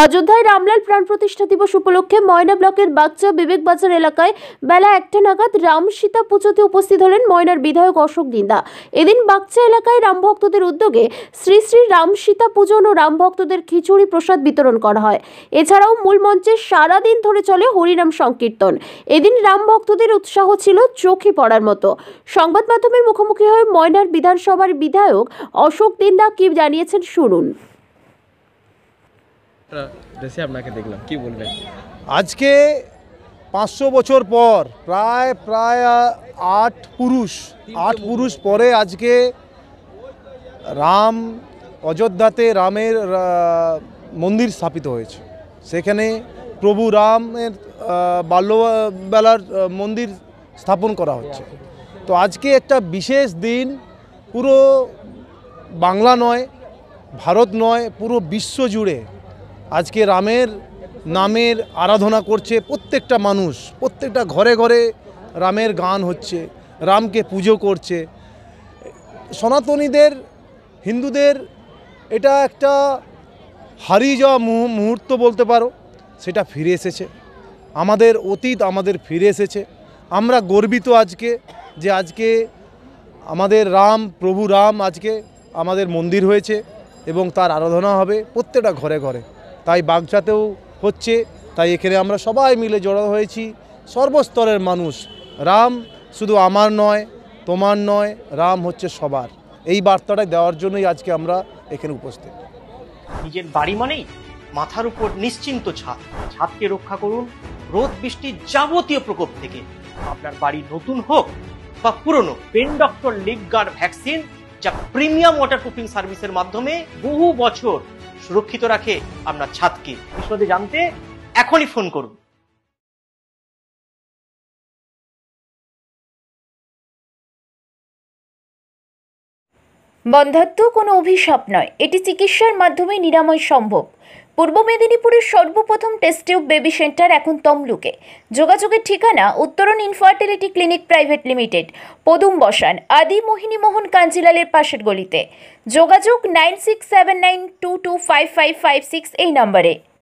অযোধ্যায় রামলাল প্রাণ প্রতিষ্ঠা দিবস উপলক্ষে ময়না ব্লকের বাগচা বিবেক বাজার এলাকায় বেলা 1টা নাগাদ রাম সীতা পুজোতে উপস্থিত হলেন ময়নার বিধায়ক অশোক দিন্দা। এদিন বাগচা এলাকায় রাম ভক্তদের উদ্যোগে শ্রী শ্রী রাম সীতা পূজন ও রাম ভক্তদের খিচুড়ি প্রসাদ বিতরণ করা হয়। এছাড়াও মূল মঞ্চে সারাদিন ধরে চলে হরিনাম সংকীর্তন। এদিন রাম ভক্তদের উৎসাহ ছিল চোখে পড়ার মতো। সংবাদ মাধ্যমের মুখোমুখি হয়ে ময়নার বিধানসভার বিধায়ক অশোক দিন্দা কি জানিয়েছেন শুনুন। আপনাকে দেখলাম, কি বলবেন? আজকে 500 বছর পর প্রায় আট পুরুষ পরে আজকে রাম অযোধ্যাতে রামের মন্দির স্থাপিত হয়েছে। সেখানে প্রভু রামের বাল্যবেলার মন্দির স্থাপন করা হচ্ছে। তো আজকে একটা বিশেষ দিন, পুরো বাংলা নয়, ভারত নয়, পুরো বিশ্ব জুড়ে আজকে রামের নামের আরাধনা করছে প্রত্যেকটা মানুষ। প্রত্যেকটা ঘরে ঘরে রামের গান হচ্ছে, রামকে পুজো করছে। সনাতনীদের, হিন্দুদের এটা একটা হারিয়ে যাওয়া মুহূর্ত বলতে পারো, সেটা ফিরে এসেছে। আমাদের অতীত আমাদের ফিরে এসেছে। আমরা গর্বিত আজকে যে আজকে আমাদের রাম, প্রভু রাম আজকে আমাদের মন্দির হয়েছে এবং তার আরাধনা হবে প্রত্যেকটা ঘরে ঘরে। তাই বাগচাতেও হচ্ছে, তাই এখানে আমরা সবাই মিলে জড়ো হয়েছি, সর্বস্তরের মানুষ। রাম শুধু আমার নয়, তোমার নয়, রাম হচ্ছে সবার। এই বার্তাটা দেওয়ার জন্যই আজকে আমরা এখানে উপস্থিত। নিজের বাড়ি মানেই মাথার উপর নিশ্চিন্ত ছাদ। ছাদকে রক্ষা করুন রোদ বৃষ্টির যাবতীয় প্রকোপ থেকে। আপনার বাড়ি নতুন হোক বা পুরনো, পেন ডক্টর লিগ গার্ড ভ্যাকসিন, যা প্রিমিয়াম ওয়াটারপ্রুফিং সার্ভিসের মাধ্যমে বহু বছর সুরক্ষিত রাখে আপনার ছাদকে। বিশদে জানতে এখনই ফোন করুন। বন্ধ্যাত্ব কোনো অভিশাপ নয়, এটি চিকিৎসার মাধ্যমে নিরাময় সম্ভব। পূর্ব মেদিনীপুরের সর্বপ্রথম টেস্ট টিউব বেবি সেন্টার এখন তমলুকে। যোগাযোগের ঠিকানা উত্তরণ ইনফার্টিলিটি ক্লিনিক প্রাইভেট লিমিটেড, পদুম বসান, আদি মোহিনী মোহন কাঞ্জিলালের পাশের গলিতে। যোগাযোগ 9679225556 এই নম্বরে।